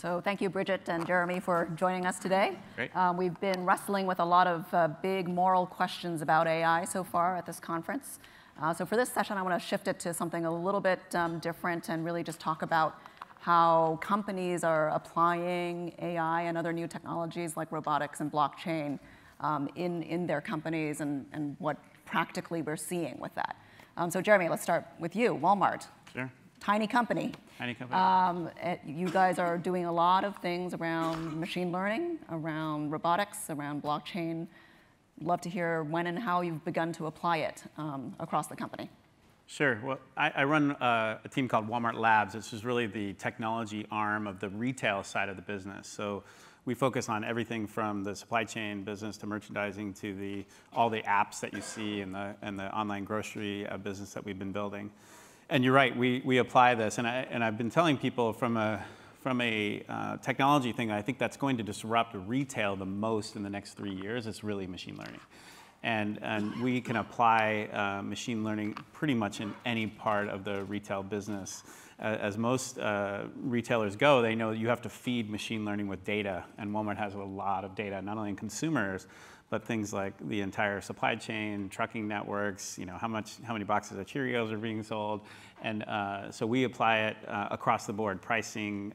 So thank you, Bridget and Jeremy, for joining us today. Great. We've been wrestling with a lot of big moral questions about AI so far at this conference. So for this session, I want to shift it to something a little bit different and really just talk about how companies are applying AI and other new technologies like robotics and blockchain in their companies and what practically we're seeing with that. So Jeremy, let's start with you, Walmart. Sure. Tiny company. Tiny company. You guys are doing a lot of things around machine learning, around robotics, around blockchain. Love to hear when and how you've begun to apply it across the company. Sure. Well, I run a team called Walmart Labs, which is really the technology arm of the retail side of the business. So we focus on everything from the supply chain business to merchandising to all the apps that you see in the online grocery business that we've been building. And you're right, we apply this, and I've been telling people from a technology thing, I think that's going to disrupt retail the most in the next 3 years. It's really machine learning, and we can apply machine learning pretty much in any part of the retail business. As most retailers go, they know you have to feed machine learning with data, and Walmart has a lot of data, not only in consumers, but things like the entire supply chain, trucking networks, how many boxes of Cheerios are being sold. And so we apply it across the board, pricing,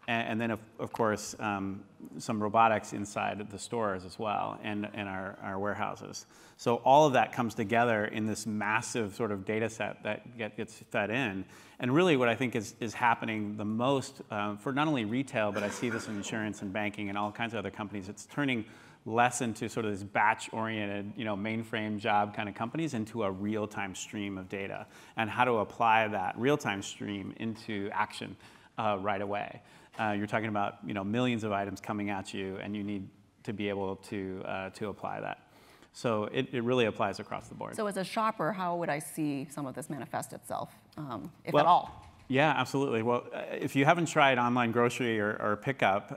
and then of course, some robotics inside of the stores as well, and our warehouses. So all of that comes together in this massive sort of data set that gets fed in. And really what I think is happening the most for not only retail, but I see this in insurance and banking and all kinds of other companies, it's turning less into sort of this batch-oriented, mainframe job kind of companies into a real-time stream of data, and how to apply that real-time stream into action right away. You're talking about millions of items coming at you, and you need to be able to apply that. So it really applies across the board. So as a shopper, how would I see some of this manifest itself, if at all? Yeah, absolutely. Well, if you haven't tried online grocery or pickup,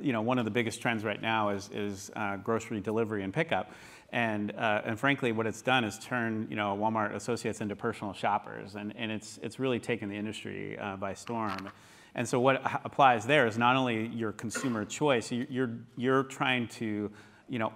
one of the biggest trends right now is grocery delivery and pickup. And frankly, what it's done is turn Walmart associates into personal shoppers, and it's really taken the industry by storm. And so what applies there is not only your consumer choice, you're trying to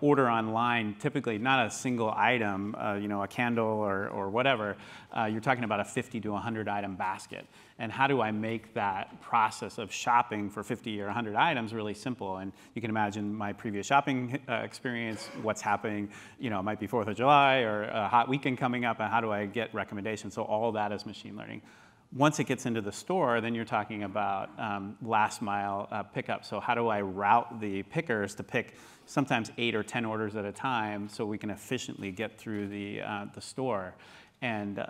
order online, typically not a single item, a candle or whatever. You're talking about a 50 to 100 item basket. And how do I make that process of shopping for 50 or 100 items really simple? And you can imagine my previous shopping experience, what's happening, it might be 4th of July or a hot weekend coming up, and how do I get recommendations? So all of that is machine learning. Once it gets into the store, then you're talking about last mile pickup. So how do I route the pickers to pick sometimes 8 or 10 orders at a time so we can efficiently get through the store? And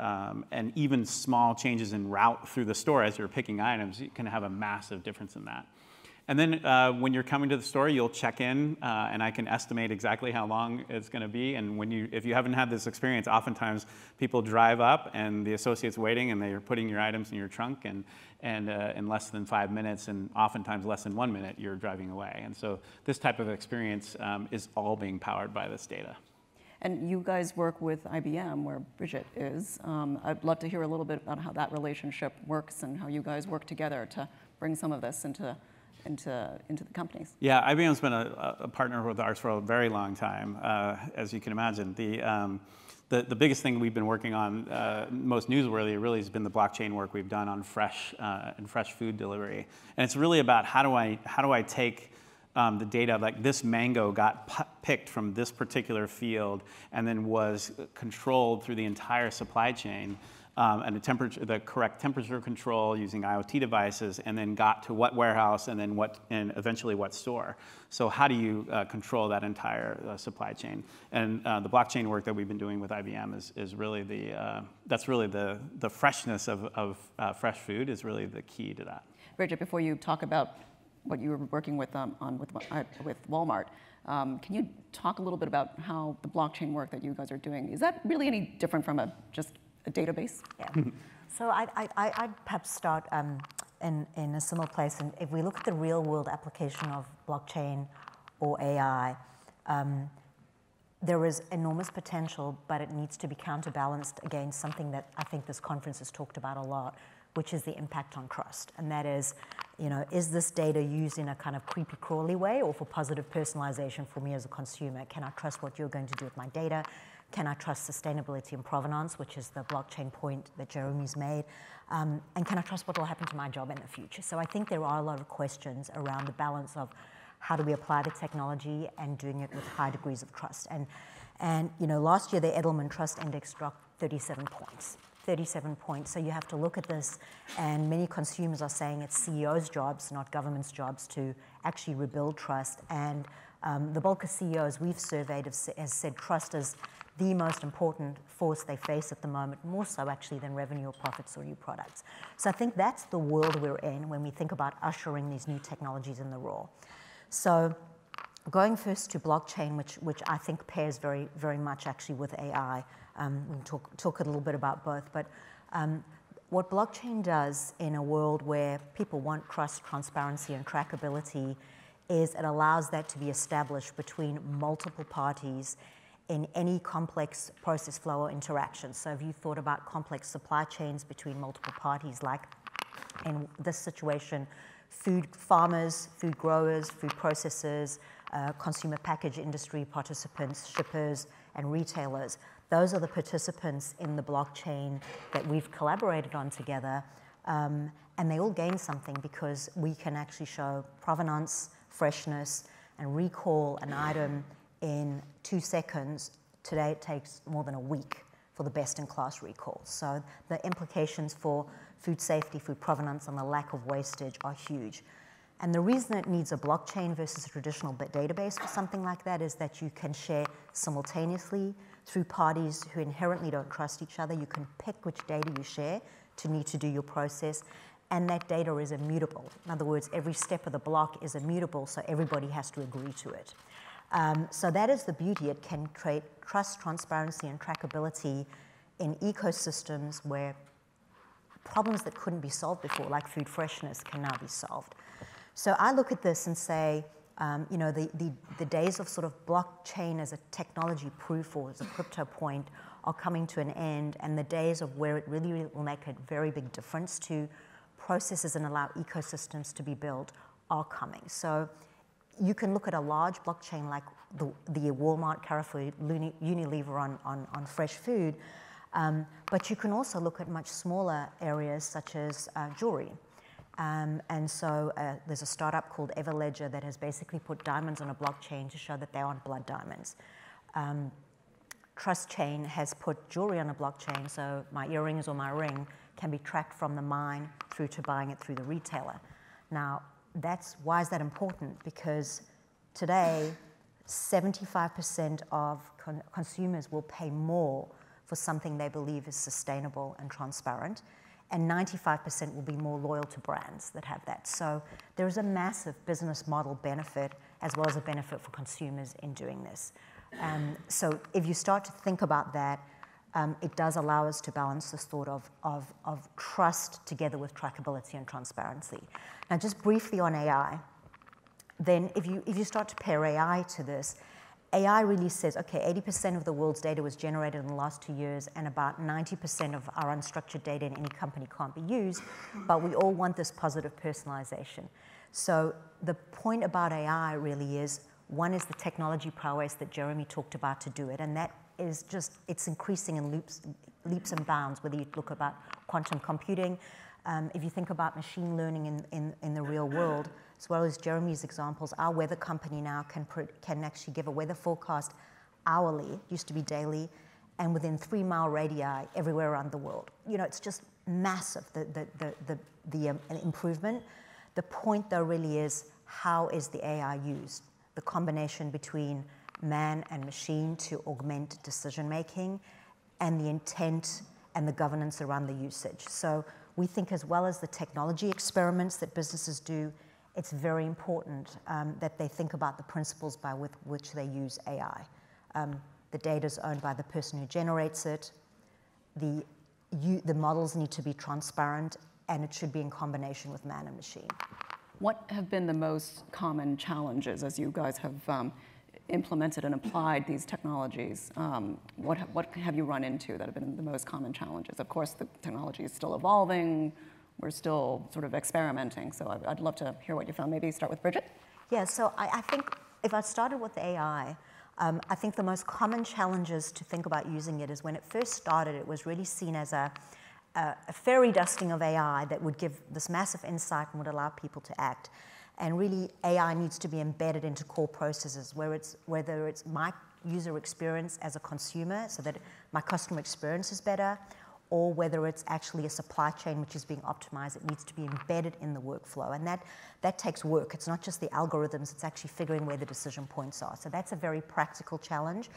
even small changes in route through the store as you're picking items, you can have a massive difference in that. And then when you're coming to the store, you'll check in, and I can estimate exactly how long it's going to be. And if you haven't had this experience, oftentimes people drive up and the associate's waiting, and they're putting your items in your trunk, and in less than 5 minutes, and oftentimes less than 1 minute, you're driving away. And so this type of experience is all being powered by this data. And you guys work with IBM, where Bridget is. I'd love to hear a little bit about how that relationship works and how you guys work together to bring some of this into the companies. Yeah, IBM's been a partner with ours for a very long time, as you can imagine. The biggest thing we've been working on, most newsworthy, really has been the blockchain work we've done on fresh food delivery. And it's really about how do I take the data, like this mango got picked from this particular field and then was controlled through the entire supply chain, and the correct temperature control using IoT devices, and then got to what warehouse and then eventually what store. So how do you control that entire supply chain? And the blockchain work that we've been doing with IBM is really that's really the freshness of fresh food is really the key to that. Bridget, before you talk about what you were working with with Walmart, can you talk a little bit about how the blockchain work that you guys are doing, is that really any different from just a database? Yeah. So I'd perhaps start in a similar place. And if we look at the real world application of blockchain or AI, there is enormous potential, but it needs to be counterbalanced against something that I think this conference has talked about a lot, which is the impact on trust. And that is, is this data used in a kind of creepy crawly way or for positive personalization for me as a consumer? Can I trust what you're going to do with my data? Can I trust sustainability and provenance, which is the blockchain point that Jeremy's made? And can I trust what will happen to my job in the future? So I think there are a lot of questions around the balance of how do we apply the technology and doing it with high degrees of trust. And last year the Edelman Trust Index dropped 37 points. 37 points. So you have to look at this, and many consumers are saying it's CEOs' jobs, not government's jobs, to actually rebuild trust. And the bulk of CEOs we've surveyed has said trust is the most important force they face at the moment, more so actually than revenue or profits or new products. So I think that's the world we're in when we think about ushering these new technologies in the raw. So going first to blockchain, which I think pairs very, very much actually with AI. We can talk a little bit about both, but what blockchain does in a world where people want trust, transparency, and trackability is it allows that to be established between multiple parties in any complex process flow or interaction. So if you thought about complex supply chains between multiple parties, like in this situation, food farmers, food growers, food processors, consumer package industry participants, shippers, and retailers. Those are the participants in the blockchain that we've collaborated on together, and they all gain something because we can actually show provenance, freshness, and recall an item in 2 seconds. Today it takes more than a week for the best-in-class recall. So the implications for food safety, food provenance, and the lack of wastage are huge. And the reason it needs a blockchain versus a traditional database for something like that is that you can share simultaneously through parties who inherently don't trust each other. You can pick which data you share to need to do your process, and that data is immutable. In other words, every step of the block is immutable, so everybody has to agree to it. So that is the beauty. It can create trust, transparency, and trackability in ecosystems where problems that couldn't be solved before, like food freshness, can now be solved. So I look at this and say, the days of sort of blockchain as a technology proof or as a crypto point are coming to an end, and the days of where it really will make a very big difference to processes and allow ecosystems to be built are coming. So you can look at a large blockchain like the Walmart, Carrefour, Unilever on fresh food, but you can also look at much smaller areas such as jewelry. And so there's a startup called Everledger that has basically put diamonds on a blockchain to show that they aren't blood diamonds. Trust Chain has put jewelry on a blockchain, so my earrings or my ring can be tracked from the mine through to buying it through the retailer. Now, why is that important? Because today, 75% of consumers will pay more for something they believe is sustainable and transparent, and 95% will be more loyal to brands that have that. So there is a massive business model benefit as well as a benefit for consumers in doing this. So if you start to think about that, it does allow us to balance this thought of trust together with trackability and transparency. Now, just briefly on AI, then if you start to pair AI to this, AI really says, okay, 80% of the world's data was generated in the last 2 years, and about 90% of our unstructured data in any company can't be used, but we all want this positive personalization. So the point about AI really is, one is the technology prowess that Jeremy talked about to do it, and that is just, it's increasing in leaps and bounds, whether you look about quantum computing, if you think about machine learning in the real world, as well as Jeremy's examples, our weather company now can actually give a weather forecast hourly, used to be daily, and within 3-mile radii everywhere around the world. It's just massive, the improvement. The point though really is, how is the AI used? The combination between man and machine to augment decision making, and the intent and the governance around the usage. So we think, as well as the technology experiments that businesses do, it's very important that they think about the principles by which they use AI. The data is owned by the person who generates it. The models need to be transparent, and it should be in combination with man and machine. What have been the most common challenges as you guys have implemented and applied these technologies? What have you run into that have been the most common challenges? Of course, the technology is still evolving. we're still sort of experimenting. So I'd love to hear what you found. Maybe start with Bridget. Yeah, so I think if I started with AI, I think the most common challenges to think about using it is when it first started, it was really seen as a fairy dusting of AI that would give this massive insight and would allow people to act. And really, AI needs to be embedded into core processes, whether it's my user experience as a consumer, so that my customer experience is better, or whether it's actually a supply chain which is being optimized. It needs to be embedded in the workflow. And that takes work. It's not just the algorithms, it's actually figuring where the decision points are. So that's a very practical challenge.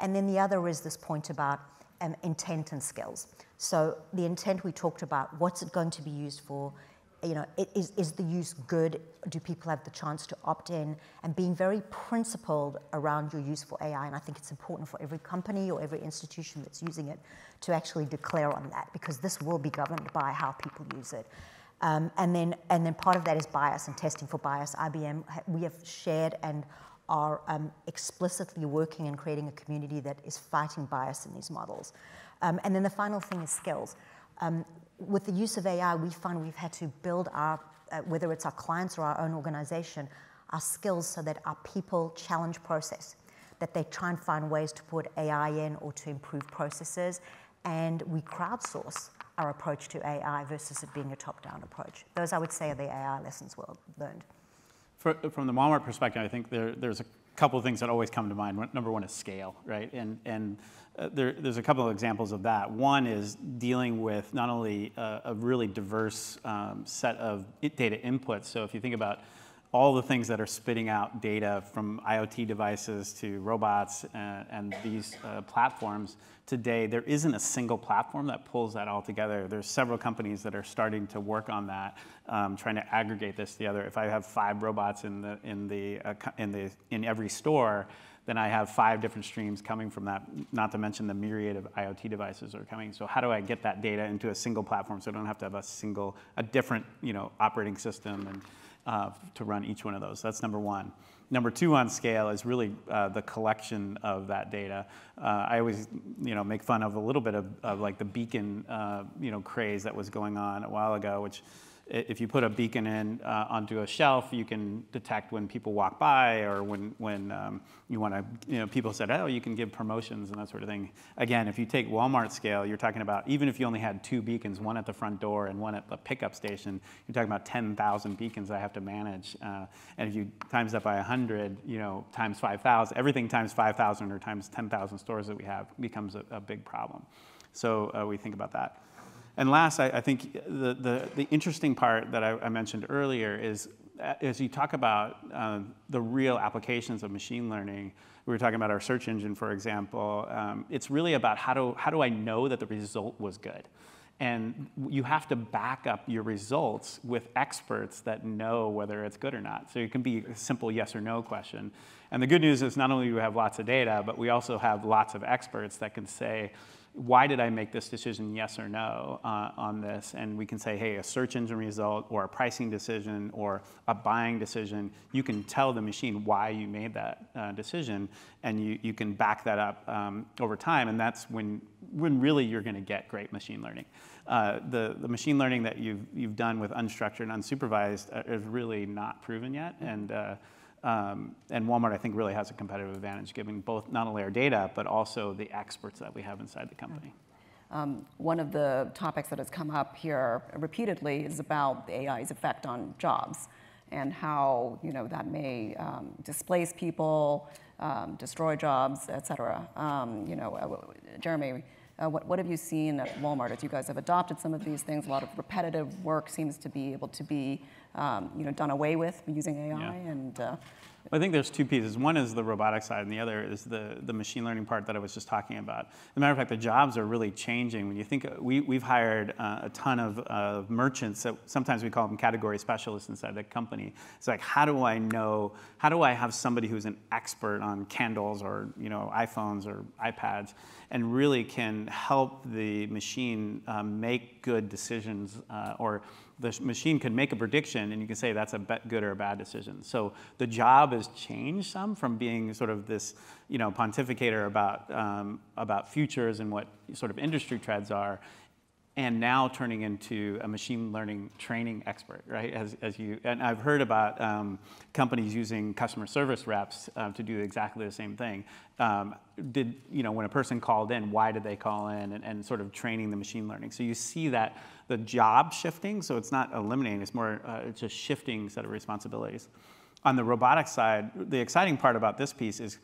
And then the other is this point about intent and skills. So the intent we talked about, what's it going to be used for? You know, is the use good? Do people have the chance to opt in? And being very principled around your use for AI. And I think it's important for every company or every institution that's using it to actually declare on that, because this will be governed by how people use it. And then part of that is bias and testing for bias. IBM, we have shared and are explicitly working and creating a community that is fighting bias in these models. And then the final thing is skills. With the use of AI, we find we've had to build our, whether it's our clients or our own organization, our skills so that our people challenge process, that they try and find ways to put AI in or to improve processes, and we crowdsource our approach to AI versus it being a top-down approach. Those, I would say, are the AI lessons learned. From the Walmart perspective, I think there's a couple of things that always come to mind. Number one is scale, right? And there's a couple of examples of that. One is dealing with not only a really diverse set of data inputs. So if you think about all the things that are spitting out data from IoT devices to robots and these platforms, today there isn't a single platform that pulls that all together. There's several companies that are starting to work on that, trying to aggregate this together. If I have 5 robots in every store, then I have 5 different streams coming from that, not to mention the myriad of IoT devices that are coming. So how do I get that data into a single platform so I don't have to have a different operating system and to run each one of those? That's number one. Number two on scale is really the collection of that data. I always make fun of a little bit of like the beacon craze that was going on a while ago, which if you put a beacon in onto a shelf, you can detect when people walk by, or when you want to, people said, oh, you can give promotions and that sort of thing. Again, if you take Walmart scale, you're talking about, even if you only had 2 beacons, one at the front door and one at the pickup station, you're talking about 10,000 beacons I have to manage. And if you times that by 100, times 5,000, everything times 5,000 or times 10,000 stores that we have becomes a big problem. So we think about that. And last, I think the interesting part that I mentioned earlier is, as you talk about the real applications of machine learning, we were talking about our search engine, for example. It's really about how do I know that the result was good? And you have to back up your results with experts that know whether it's good or not. So it can be a simple yes or no question. And the good news is not only do we have lots of data, but we also have lots of experts that can say, why did I make this decision, yes or no, on this? And we can say, hey, a search engine result or a pricing decision or a buying decision, you can tell the machine why you made that decision, and you can back that up over time, and that's when really you're going to get great machine learning. The machine learning that you've done with unstructured and unsupervised is really not proven yet, and Walmart, I think, really has a competitive advantage, given both not only our data, but also the experts that we have inside the company. One of the topics that has come up here repeatedly is about the AI's effect on jobs and how that may displace people, destroy jobs, et cetera. Jeremy, what have you seen at Walmart as you guys have adopted some of these things? A lot of repetitive work seems to be able to be done away with using AI. Yeah. And I think there's 2 pieces. One is the robotic side, and the other is the machine learning part that I was just talking about. As a matter of fact, the jobs are really changing. When you think, we've hired a ton of merchants, that sometimes we call them category specialists inside the company. It's like, how do I have somebody who's an expert on candles or iPhones or iPads, and really can help the machine make good decisions, or the machine can make a prediction, and you can say that's a good or a bad decision. So the job has changed some from being sort of this, pontificator about futures and what sort of industry trends are, and now turning into a machine learning training expert, right? And I've heard about companies using customer service reps to do exactly the same thing. When a person called in, why did they call in, and sort of training the machine learning. So you see that the job shifting, so it's not eliminating, it's more it's a shifting set of responsibilities. On the robotics side, the exciting part about this piece is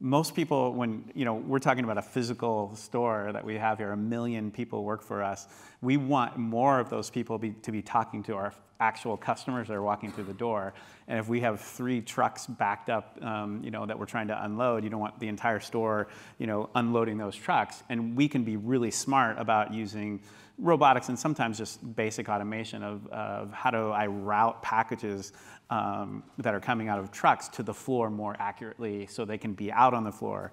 most people, when we're talking about a physical store that we have here, 1 million people work for us, we want more of those people to be talking to our actual customers that are walking through the door. And if we have 3 trucks backed up, that we're trying to unload, you don't want the entire store, unloading those trucks. And we can be really smart about using robotics and sometimes just basic automation of how do I route packages that are coming out of trucks to the floor more accurately so they can be out on the floor.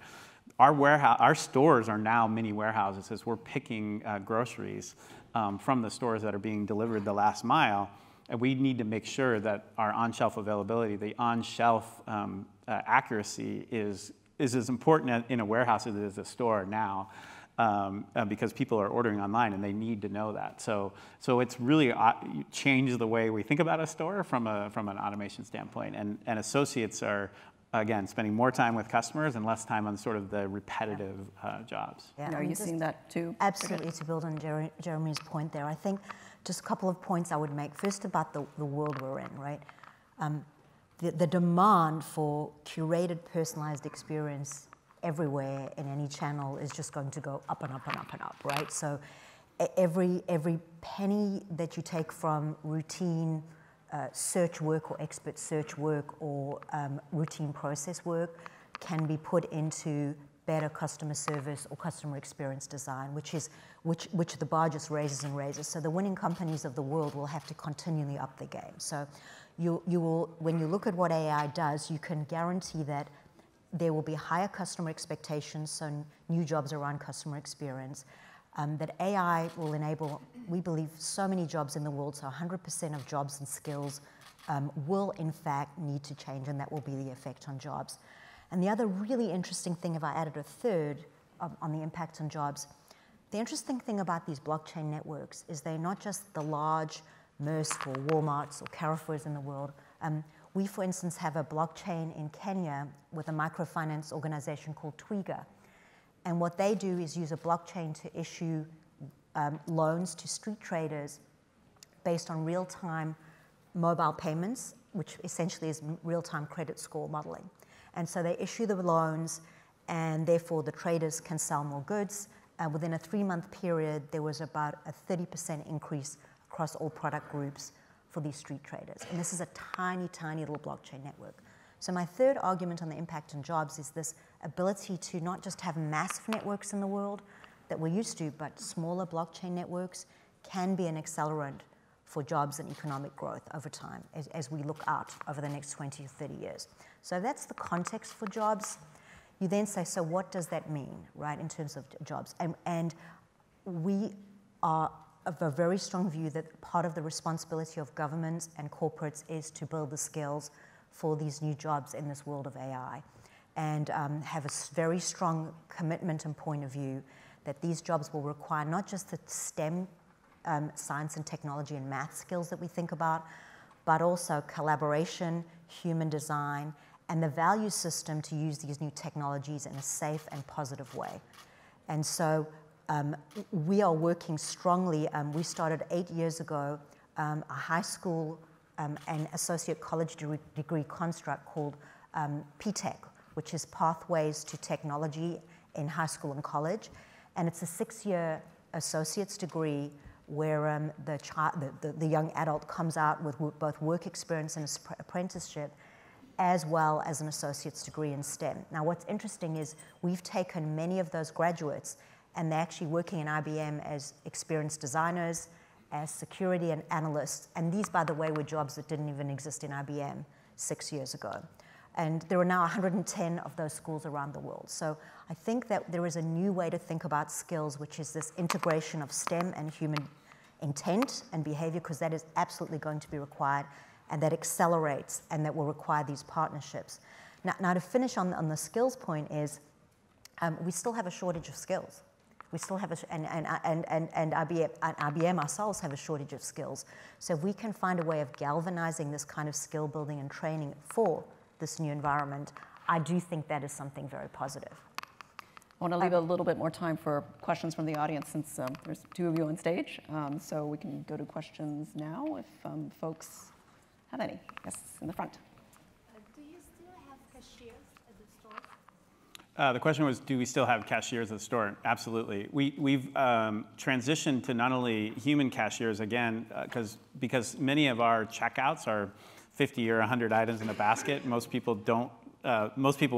Our stores are now mini warehouses as we're picking groceries from the stores that are being delivered the last mile. And we need to make sure that our on-shelf availability, the on-shelf accuracy is as important in a warehouse as it is a store now. Because people are ordering online and they need to know that. So it's really changed the way we think about a store from an automation standpoint. And associates are, again, spending more time with customers and less time on sort of the repetitive jobs. Yeah. Are you seeing that too? Absolutely, to build on Jeremy's point there. I think just a couple of points I would make. First, about the world we're in, right? The demand for curated, personalized experience everywhere in any channel is just going to go up and up and up and up, right? So every penny that you take from routine search work or expert search work or routine process work can be put into better customer service or customer experience design, which the bar just raises and raises. So the winning companies of the world will have to continually up the game. So you will, when you look at what AI does, you can guarantee that there will be higher customer expectations, so new jobs around customer experience. That AI will enable, we believe, so many jobs in the world, so 100% of jobs and skills will in fact need to change, and that will be the effect on jobs. And the other really interesting thing, if I added a third on the impact on jobs, the interesting thing about these blockchain networks is they're not just the large Maersk or Walmarts or Carrefours in the world. We, for instance, have a blockchain in Kenya with a microfinance organization called Twiga. And what they do is use a blockchain to issue loans to street traders based on real-time mobile payments, which essentially is real-time credit score modeling. And so they issue the loans, and therefore the traders can sell more goods. Within a 3-month period, there was about a 30% increase across all product groups for these street traders. And this is a tiny, tiny little blockchain network. So my third argument on the impact on jobs is this ability to not just have massive networks in the world that we're used to, but smaller blockchain networks can be an accelerant for jobs and economic growth over time as we look out over the next 20 to 30 years. So that's the context for jobs. You then say, so what does that mean, right, in terms of jobs? And we are of a very strong view that part of the responsibility of governments and corporates is to build the skills for these new jobs in this world of AI, and have a very strong commitment and point of view that these jobs will require not just the STEM, science and technology and math skills that we think about, but also collaboration, human design, and the value system to use these new technologies in a safe and positive way. And so we are working strongly. We started 8 years ago a high school and associate college degree construct called PTech, which is Pathways to Technology in High School and College. And it's a 6-year associate's degree where the young adult comes out with both work experience and apprenticeship, as well as an associate's degree in STEM. Now, what's interesting is we've taken many of those graduates, and they're actually working in IBM as experienced designers, as security and analysts. And these, by the way, were jobs that didn't even exist in IBM 6 years ago. And there are now 110 of those schools around the world. So I think that there is a new way to think about skills, which is this integration of STEM and human intent and behavior, because that is absolutely going to be required, and that accelerates, and that will require these partnerships. Now to finish on the skills point is, we still have a shortage of skills. We still have and IBM ourselves have a shortage of skills. So if we can find a way of galvanizing this kind of skill building and training for this new environment, I do think that is something very positive. I want to leave a little bit more time for questions from the audience since there's two of you on stage. So we can go to questions now if folks have any. Yes, in the front. Do you still have cashiers at the store? The question was, do we still have cashiers at the store? Absolutely. We've transitioned to not only human cashiers, again, because many of our checkouts are 50 or 100 items in a basket. Most people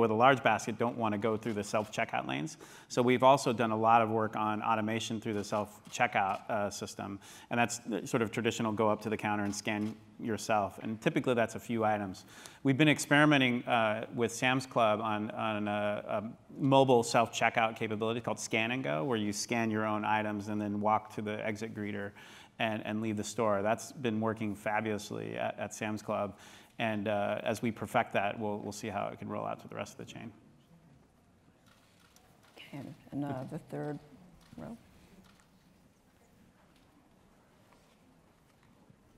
with a large basket don't want to go through the self-checkout lanes. So we've also done a lot of work on automation through the self-checkout system. And that's sort of traditional, go up to the counter and scan yourself. And typically that's a few items. We've been experimenting with Sam's Club on a mobile self-checkout capability called Scan and Go, where you scan your own items and then walk to the exit greeter and leave the store. That's been working fabulously at Sam's Club. And as we perfect that, we'll see how it can roll out to the rest of the chain. Okay, and the third row.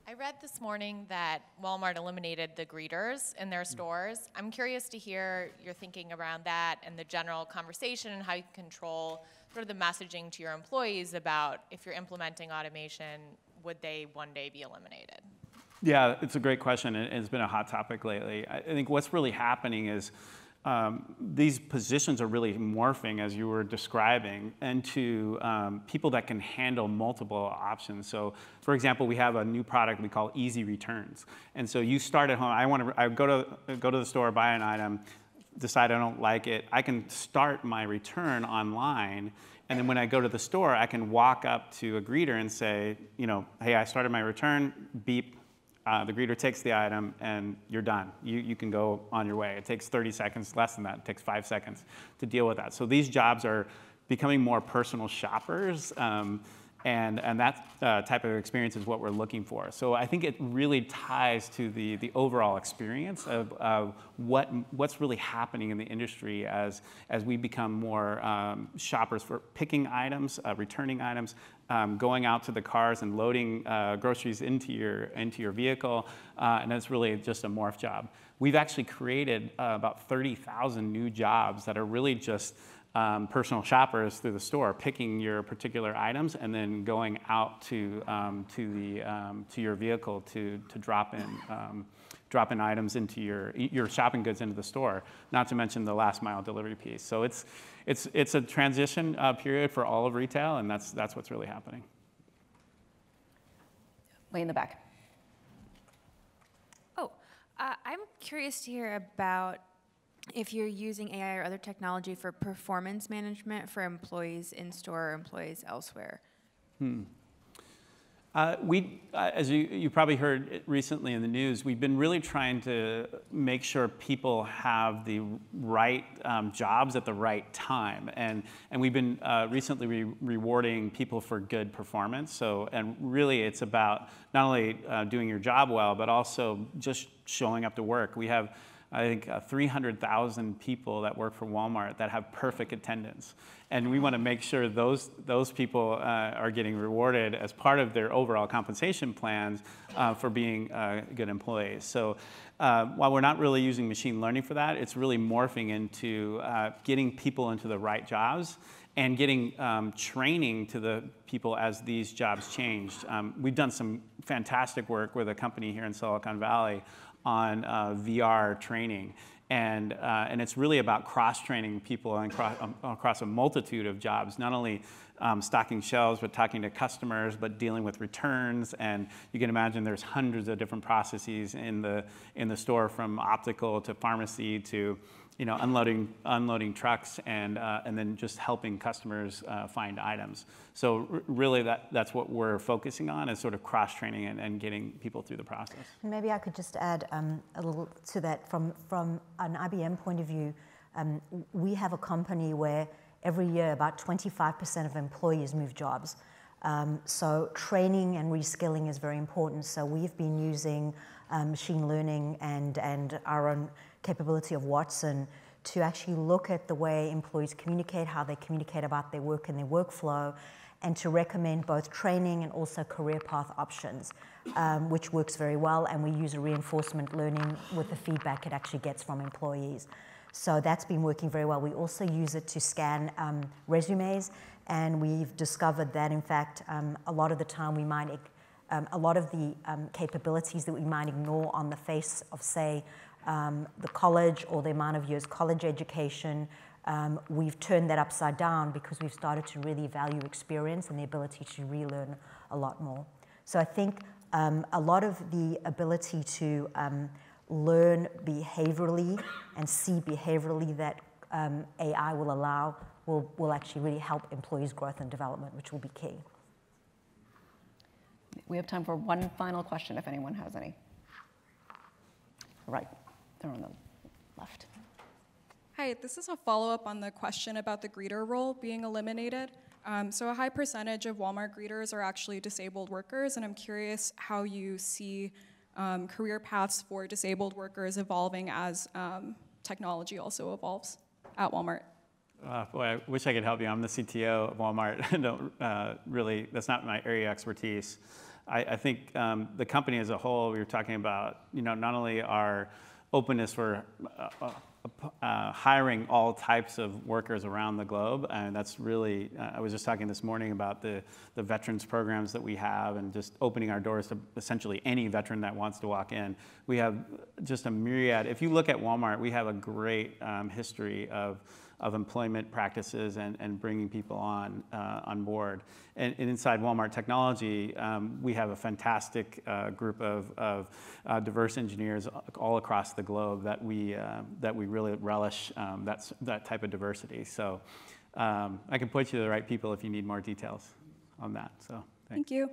I read this morning that Walmart eliminated the greeters in their stores. I'm curious to hear your thinking around that and the general conversation and how you control sort of the messaging to your employees about if you're implementing automation, would they one day be eliminated? Yeah, it's a great question, and it's been a hot topic lately. I think what's really happening is these positions are really morphing, as you were describing, into people that can handle multiple options. So, for example, we have a new product we call Easy Returns. And so you start at home. I go to the store, buy an item, decide I don't like it. I can start my return online. And then when I go to the store, I can walk up to a greeter and say, hey, I started my return, beep. The greeter takes the item, and you're done. You can go on your way. It takes 30 seconds, less than that. It takes 5 seconds to deal with that. So these jobs are becoming more personal shoppers, and that type of experience is what we're looking for. So I think it really ties to the overall experience of what's really happening in the industry as we become more shoppers for picking items, returning items, going out to the cars and loading groceries into your vehicle, and it's really just a morph job. We've actually created about 30,000 new jobs that are really just personal shoppers through the store, picking your particular items and then going out to your vehicle to drop in items into your shopping goods into the store. Not to mention the last mile delivery piece. So it's a transition period for all of retail, and that's what's really happening. Way in the back. Oh, I'm curious to hear about if you're using AI or other technology for performance management for employees in store or employees elsewhere. As you probably heard recently in the news, we've been really trying to make sure people have the right jobs at the right time, and we've been recently rewarding people for good performance. So, and really, it's about not only doing your job well, but also just showing up to work. We have, I think, 300,000 people that work for Walmart that have perfect attendance. And we want to make sure those people are getting rewarded as part of their overall compensation plans for being good employees. So while we're not really using machine learning for that, it's really morphing into getting people into the right jobs and getting training to the people as these jobs changed. We've done some fantastic work with a company here in Silicon Valley on VR training. And it's really about cross-training people across a multitude of jobs, not only stocking shelves, but talking to customers, but dealing with returns. And you can imagine there's hundreds of different processes in the store, from optical to pharmacy to unloading trucks and then just helping customers find items. So really that's what we're focusing on, is sort of cross-training and getting people through the process. Maybe I could just add a little to that. From an IBM point of view, we have a company where every year about 25% of employees move jobs. So training and reskilling is very important. So we've been using machine learning and our own capability of Watson to actually look at the way employees communicate, how they communicate about their work and their workflow, and to recommend both training and also career path options, which works very well. And we use a reinforcement learning with the feedback it actually gets from employees. So that's been working very well. We also use it to scan resumes, and we've discovered that, in fact, a lot of the time we might, a lot of the capabilities that we might ignore on the face of, say, the college or the amount of years college education, we've turned that upside down because we've started to really value experience and the ability to relearn a lot more. So I think a lot of the ability to learn behaviorally and see behaviorally that AI will allow will actually really help employees' growth and development, which will be key. We have time for one final question if anyone has any. Right, they're on the left. Hi, this is a follow-up on the question about the greeter role being eliminated. So a high percentage of Walmart greeters are actually disabled workers, and I'm curious how you see career paths for disabled workers evolving as technology also evolves at Walmart. Boy, I wish I could help you. I'm the CTO of Walmart. I don't really, that's not my area of expertise. I think the company as a whole, we were talking about, not only our openness for hiring all types of workers around the globe, and that's really, I was just talking this morning about the veterans programs that we have and just opening our doors to essentially any veteran that wants to walk in. We have just a myriad. If you look at Walmart, we have a great history of employment practices and bringing people on board. And inside Walmart Technology, we have a fantastic group of diverse engineers all across the globe that we really relish that type of diversity. So I can point you to the right people if you need more details on that. So Thank you.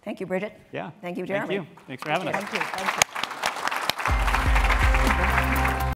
Thank you, Bridget. Yeah. Thank you, Jeremy. Thank you. Thanks for having us. Thank you. Thank you.